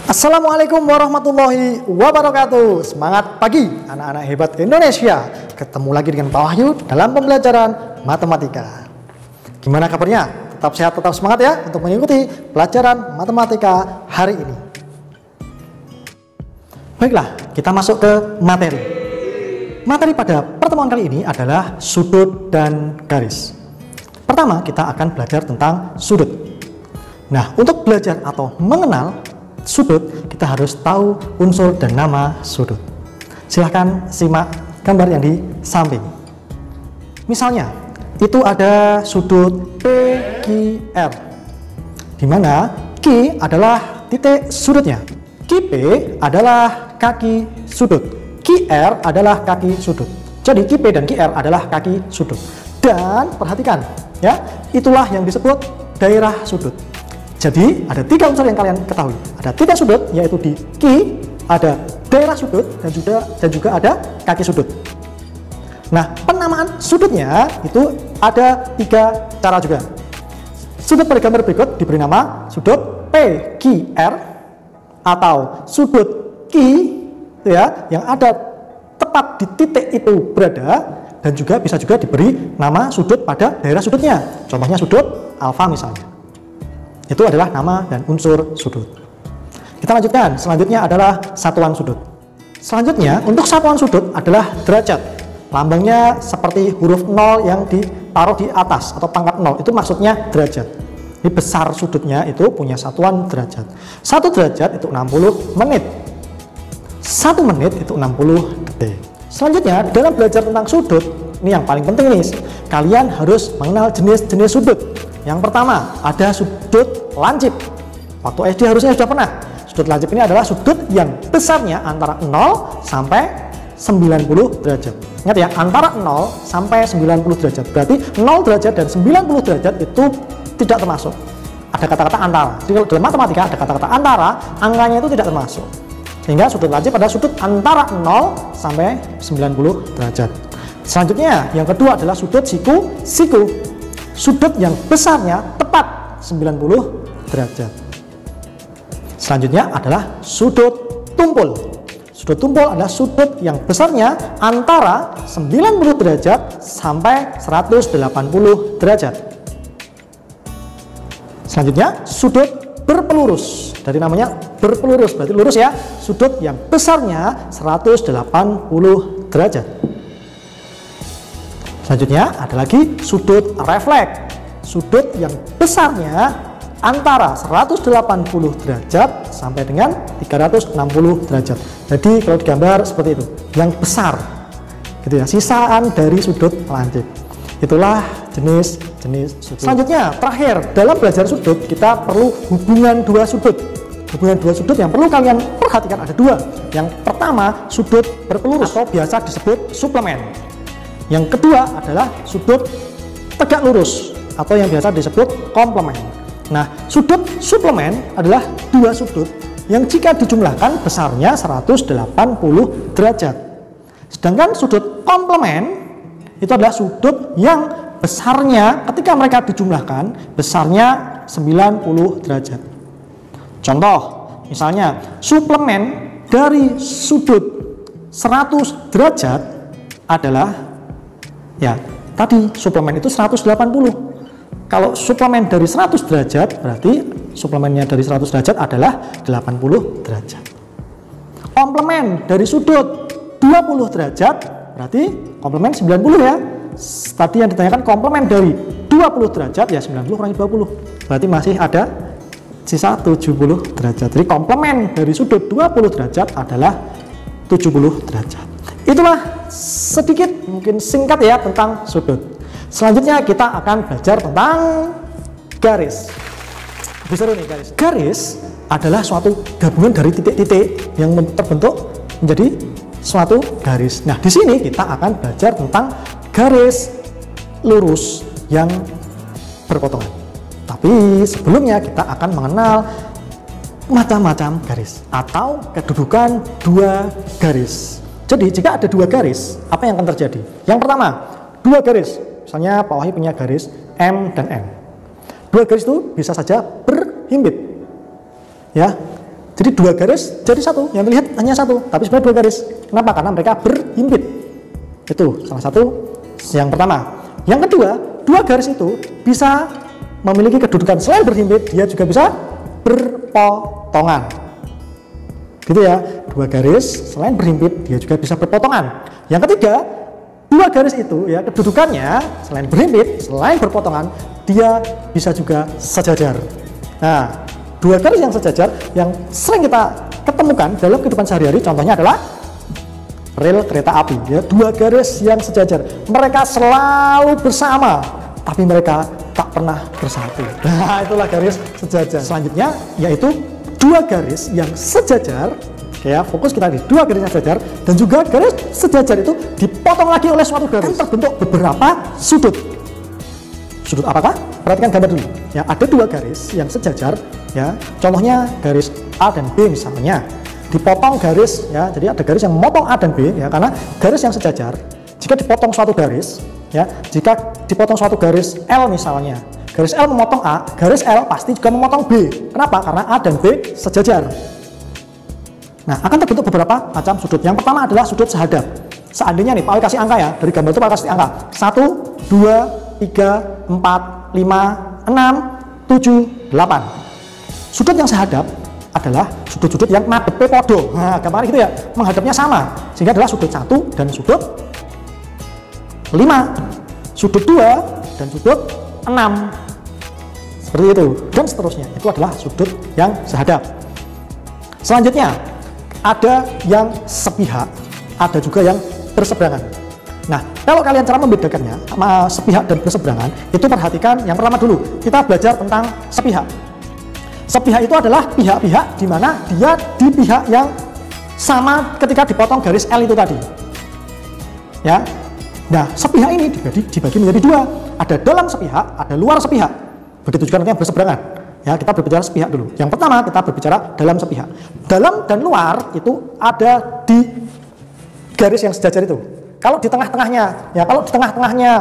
Assalamualaikum warahmatullahi wabarakatuh. Semangat pagi anak-anak hebat Indonesia. Ketemu lagi dengan Pak Wahyu dalam pembelajaran matematika. Gimana kabarnya? Tetap sehat, tetap semangat ya untuk mengikuti pelajaran matematika hari ini. Baiklah, kita masuk ke materi. Materi pada pertemuan kali ini adalah sudut dan garis. Pertama, kita akan belajar tentang sudut. Nah, untuk belajar atau mengenal sudut, kita harus tahu unsur dan nama sudut. Silahkan simak gambar yang di samping. Misalnya, itu ada sudut PQR, di mana Q adalah titik sudutnya, QP adalah kaki sudut, QR adalah kaki sudut. Jadi QP dan QR adalah kaki sudut. Dan perhatikan, ya, itulah yang disebut daerah sudut. Jadi ada tiga unsur yang kalian ketahui. Ada titik sudut, yaitu di Q, ada daerah sudut, dan juga ada kaki sudut. Nah, penamaan sudutnya itu ada tiga cara juga. Sudut pada gambar berikut diberi nama sudut PQR atau sudut Q, ya, yang ada tepat di titik itu berada, dan juga bisa juga diberi nama sudut pada daerah sudutnya. Contohnya sudut alfa misalnya. Itu adalah nama dan unsur sudut. Kita lanjutkan, selanjutnya adalah satuan sudut. Selanjutnya, untuk satuan sudut adalah derajat. Lambangnya seperti huruf 0 yang ditaruh di atas atau pangkat 0, itu maksudnya derajat. Ini besar sudutnya itu punya satuan derajat. 1 derajat itu 60 menit. 1 menit itu 60 detik. Selanjutnya, dalam belajar tentang sudut, ini yang paling penting nih, kalian harus mengenal jenis-jenis sudut. Yang pertama, ada sudut lancip. Waktu SD harusnya sudah pernah. Sudut lancip ini adalah sudut yang besarnya antara 0 sampai 90 derajat. Ingat ya, antara 0 sampai 90 derajat. Berarti 0 derajat dan 90 derajat itu tidak termasuk. Ada kata-kata antara. Jadi kalau dalam matematika ada kata-kata antara, angkanya itu tidak termasuk. Sehingga sudut lancip adalah sudut antara 0 sampai 90 derajat. Selanjutnya, yang kedua adalah sudut siku-siku. Sudut yang besarnya tepat 90 derajat. Selanjutnya adalah sudut tumpul. Sudut tumpul adalah sudut yang besarnya antara 90 derajat sampai 180 derajat. Selanjutnya sudut berpelurus. Dari namanya berpelurus, berarti lurus ya. Sudut yang besarnya 180 derajat. Selanjutnya ada lagi sudut refleks. Sudut yang besarnya antara 180 derajat sampai dengan 360 derajat. Jadi kalau digambar seperti itu, yang besar, gitu ya, sisaan dari sudut lancip. Itulah jenis-jenis sudut. Selanjutnya, terakhir, dalam belajar sudut kita perlu hubungan dua sudut. Hubungan dua sudut yang perlu kalian perhatikan ada dua. Yang pertama, sudut berpelurus atau biasa disebut suplemen. Yang kedua adalah sudut tegak lurus atau yang biasa disebut komplemen. Nah, sudut suplemen adalah dua sudut yang jika dijumlahkan besarnya 180 derajat. Sedangkan sudut komplemen itu adalah sudut yang besarnya ketika mereka dijumlahkan besarnya 90 derajat. Contoh, misalnya suplemen dari sudut 100 derajat adalah, ya, tadi suplemen itu 180. Kalau suplemen dari 100 derajat, berarti suplemennya dari 100 derajat adalah 80 derajat. Komplemen dari sudut 20 derajat, berarti komplemen 90 ya. Tadi yang ditanyakan komplemen dari 20 derajat, ya 90 kurangi 20. Berarti masih ada sisa 70 derajat. Jadi komplemen dari sudut 20 derajat adalah 70 derajat. Itulah sedikit mungkin singkat ya tentang sudut. Selanjutnya kita akan belajar tentang garis. Bisa nih garis. Garis adalah suatu gabungan dari titik-titik yang terbentuk menjadi suatu garis. Nah, di sini kita akan belajar tentang garis lurus yang berpotongan. Tapi sebelumnya kita akan mengenal macam-macam garis atau kedudukan dua garis. Jadi jika ada dua garis, apa yang akan terjadi? Yang pertama, dua garis. Misalnya Pak Wahyu punya garis M dan N. Dua garis itu bisa saja berhimpit. Ya. Jadi dua garis jadi satu, yang terlihat hanya satu, tapi sebenarnya dua garis. Kenapa? Karena mereka berhimpit. Itu salah satu yang pertama. Yang kedua, dua garis itu bisa memiliki kedudukan selain berhimpit, dia juga bisa berpotongan. Gitu ya, dua garis selain berhimpit, dia juga bisa berpotongan. Yang ketiga, dua garis itu ya kedudukannya selain berhimpit, selain berpotongan, dia bisa juga sejajar. Nah, dua garis yang sejajar yang sering kita ketemukan dalam kehidupan sehari-hari, contohnya adalah rel kereta api. Ya, dua garis yang sejajar, mereka selalu bersama, tapi mereka tak pernah bersatu. Nah, itulah garis sejajar. Selanjutnya yaitu dua garis yang sejajar. Ya, fokus kita di dua garis yang sejajar, dan juga garis sejajar itu dipotong lagi oleh suatu garis. Kan terbentuk beberapa sudut. Sudut apakah? Perhatikan gambar dulu. Ya, ada dua garis yang sejajar. Ya, contohnya garis A dan B misalnya. Dipotong garis, ya, jadi ada garis yang memotong A dan B, ya, karena garis yang sejajar. Jika dipotong suatu garis, ya, jika dipotong suatu garis L misalnya, garis L memotong A, garis L pasti juga memotong B. Kenapa? Karena A dan B sejajar. Nah, akan terbentuk beberapa macam sudut. Yang pertama adalah sudut sehadap. Seandainya nih, Pak Awi kasih angka ya, dari gambar itu Pak kasih angka 1, 2, 3, 4, 5, 6, 7, 8. Sudut yang sehadap adalah sudut-sudut yang madhepe podo. Nah, gambarnya gitu ya, menghadapnya sama, sehingga adalah sudut 1 dan sudut 5, sudut 2 dan sudut 6. Seperti itu, dan seterusnya. Itu adalah sudut yang sehadap. Selanjutnya, ada yang sepihak, ada juga yang berseberangan. Nah, kalau kalian cara membedakannya sepihak dan berseberangan, itu perhatikan yang pertama dulu. Kita belajar tentang sepihak. Sepihak itu adalah pihak-pihak di mana dia di pihak yang sama ketika dipotong garis L itu tadi. Ya. Nah, sepihak ini dibagi menjadi dua. Ada dalam sepihak, ada luar sepihak. Begitu juga nanti yang berseberangan. Ya, kita berbicara sepihak dulu. Yang pertama kita berbicara dalam sepihak. Dalam dan luar itu ada di garis yang sejajar itu. Kalau di tengah-tengahnya, ya kalau di tengah-tengahnya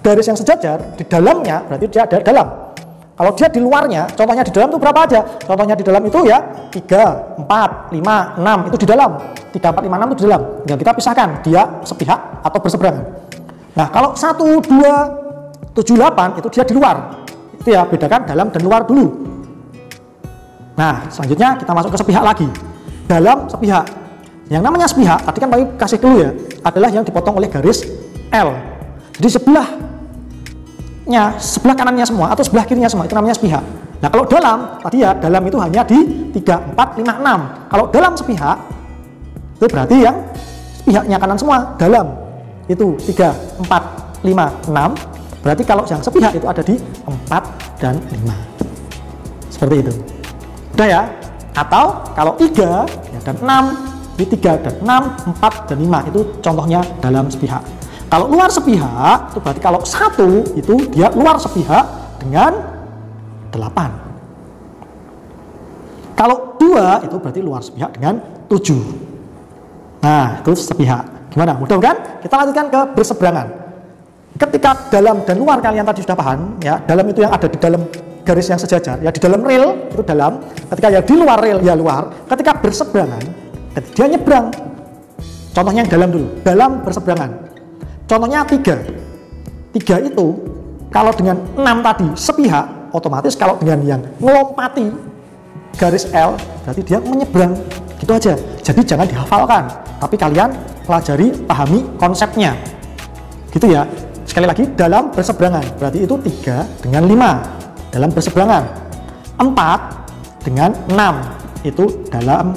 garis yang sejajar, di dalamnya berarti dia ada dalam. Kalau dia di luarnya, contohnya di dalam itu berapa aja? Contohnya di dalam itu ya 3, 4, 5, 6 itu di dalam. 3, 4, 5, 6 itu di dalam. Tinggal kita pisahkan dia sepihak atau berseberangan. Nah, kalau 1, 2, 7, 8 itu dia di luar. Itu ya, bedakan dalam dan luar dulu. Nah, selanjutnya kita masuk ke sepihak lagi. Dalam sepihak. Yang namanya sepihak, tadi kan Pak kasih dulu ya, adalah yang dipotong oleh garis L. Jadi sebelah kanannya semua atau sebelah kirinya semua itu namanya sepihak. Nah, kalau dalam, tadi ya, dalam itu hanya di 3, 4, 5, 6. Kalau dalam sepihak, itu berarti yang sepihaknya kanan semua, dalam. Itu 3, 4, 5, 6. Berarti kalau yang sepihak itu ada di 4 dan 5. Seperti itu. Udah ya? Atau kalau 3 ya, dan 6, di 3 dan 6, 4 dan 5 itu contohnya dalam sepihak. Kalau luar sepihak itu berarti kalau 1 itu dia luar sepihak dengan 8. Kalau 2 itu berarti luar sepihak dengan 7. Nah, itu sepihak. Gimana? Mudah kan? Kita lanjutkan ke berseberangan. Ketika dalam dan luar kalian tadi sudah paham ya, dalam itu yang ada di dalam garis yang sejajar, ya di dalam rel itu dalam, ketika ya di luar rel ya luar, ketika berseberangan, ketika dia nyebrang. Contohnya yang dalam dulu, dalam berseberangan. Contohnya 3. 3 itu kalau dengan 6 tadi sepihak, otomatis kalau dengan yang melompati garis L berarti dia menyeberang. Gitu aja. Jadi jangan dihafalkan, tapi kalian pelajari, pahami konsepnya. Gitu ya. Sekali lagi, dalam berseberangan berarti itu 3 dengan 5 dalam berseberangan, 4 dengan 6 itu dalam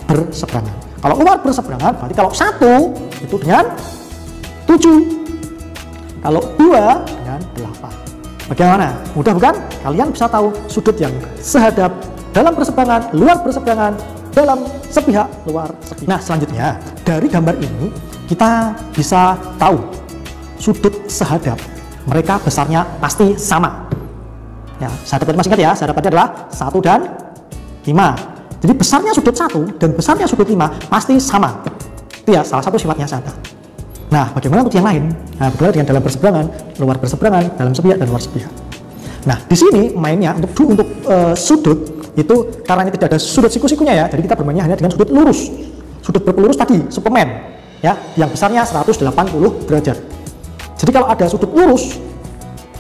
berseberangan. Kalau luar berseberangan berarti kalau 1 itu dengan 7, kalau 2 dengan 8. Bagaimana? Mudah bukan? Kalian bisa tahu sudut yang sehadap, dalam berseberangan, luar berseberangan, dalam sepihak, luar sepihak. Nah, selanjutnya dari gambar ini kita bisa tahu sudut sehadap mereka besarnya pasti sama. Ya, sehadap masih ingat ya, sehadapannya adalah 1 dan 5. Jadi besarnya sudut 1 dan besarnya sudut 5 pasti sama. Itu ya salah satu sifatnya sehadap. Nah, bagaimana untuk yang lain? Nah, bagaimana dengan dalam berseberangan, luar berseberangan, dalam sepihak dan luar sepihak. Nah, di sini mainnya untuk sudut Itu karena ini tidak ada sudut siku-sikunya ya, jadi kita bermainnya hanya dengan sudut lurus. Sudut berpelurus tadi, Superman ya, yang besarnya 180 derajat. Jadi kalau ada sudut lurus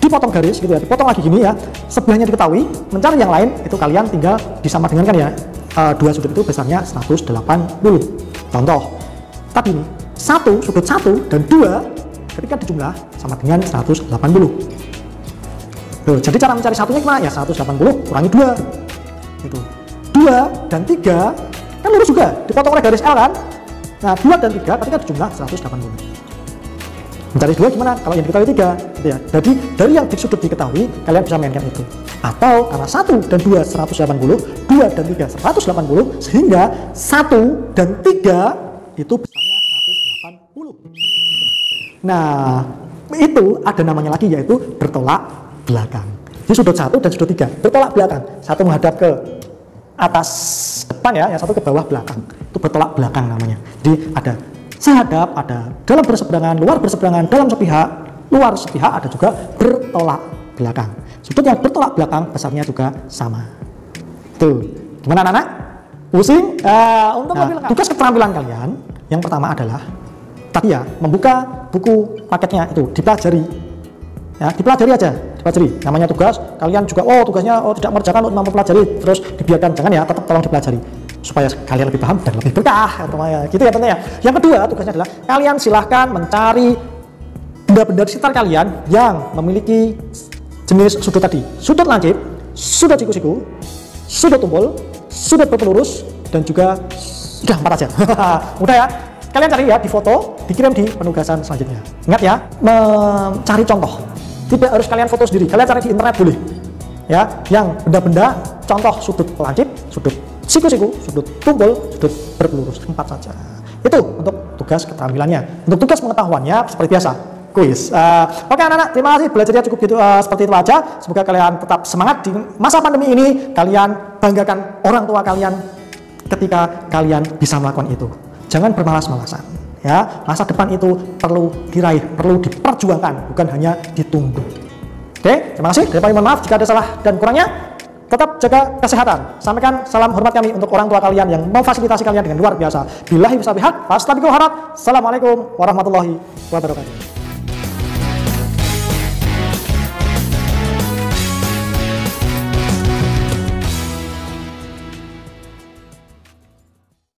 dipotong garis gitu ya, dipotong lagi gini ya, sebelahnya diketahui, mencari yang lain itu kalian tinggal disamadengankan ya. Dua sudut itu besarnya 180. Contoh tadi nih, sudut 1 dan 2 ketika dijumlah sama dengan 180. Tuh, jadi cara mencari satunya gimana? Ya 180 kurangi 2 itu. 2 dan 3 kan lurus juga, dipotong oleh garis L kan. Nah 2 dan 3 ketika dijumlah 180. Mencari 2 gimana? Kalau yang diketahui 3 gitu ya. Jadi dari yang di sudut diketahui kalian bisa mainkan itu. Atau karena 1 dan 2 180, 2 dan 3 180, sehingga 1 dan 3 itu besarnya 180. Nah itu ada namanya lagi, yaitu bertolak belakang. Jadi sudut 1 dan sudut 3 bertolak belakang. Satu menghadap ke atas depan ya, yang satu ke bawah belakang. Itu bertolak belakang namanya. Jadi ada sehadap, ada dalam berseberangan, luar berseberangan, dalam sepihak, luar sepihak, ada juga bertolak belakang. Sudut yang bertolak belakang besarnya juga sama. Tuh, gimana anak-anak? Pusing? Untuk tugas keterampilan kalian yang pertama adalah tadi ya, membuka buku paketnya itu, dipelajari. Ya, dipelajari aja, dipelajari. Namanya tugas, kalian juga tugasnya tidak mengerjakan untuk mempelajari terus dibiarkan, jangan ya, tetap tolong dipelajari supaya kalian lebih paham dan lebih berkah gitu ya tentunya. Yang kedua tugasnya adalah kalian silahkan mencari benda-benda di sekitar kalian yang memiliki jenis sudut tadi, sudut lancip, sudut siku-siku, sudut tumpul, sudut berpelurus, dan juga sudah 4 aja. Mudah ya, kalian cari ya, di foto, dikirim di penugasan selanjutnya. Ingat ya, mencari contoh, tidak harus kalian foto sendiri, kalian cari di internet boleh ya, yang benda-benda contoh sudut lancip, sudut siku-siku, sudut tumpul, sudut berpelurus, 4 saja. Itu untuk tugas keterampilannya. Untuk tugas pengetahuannya seperti biasa, kuis. Oke anak-anak, terima kasih, belajarnya cukup gitu seperti itu aja. Semoga kalian tetap semangat di masa pandemi ini. Kalian banggakan orang tua kalian ketika kalian bisa melakukan itu. Jangan bermalas-malasan ya. Masa depan itu perlu diraih, perlu diperjuangkan, bukan hanya ditunggu. Oke, terima kasih. Daripada mohon maaf jika ada salah dan kurangnya. Tetap jaga kesehatan. Sampaikan salam hormat kami untuk orang tua kalian yang memfasilitasi kalian dengan luar biasa. Billahi bisawabihaq, fastabiqul khairat. Assalamualaikum warahmatullahi wabarakatuh.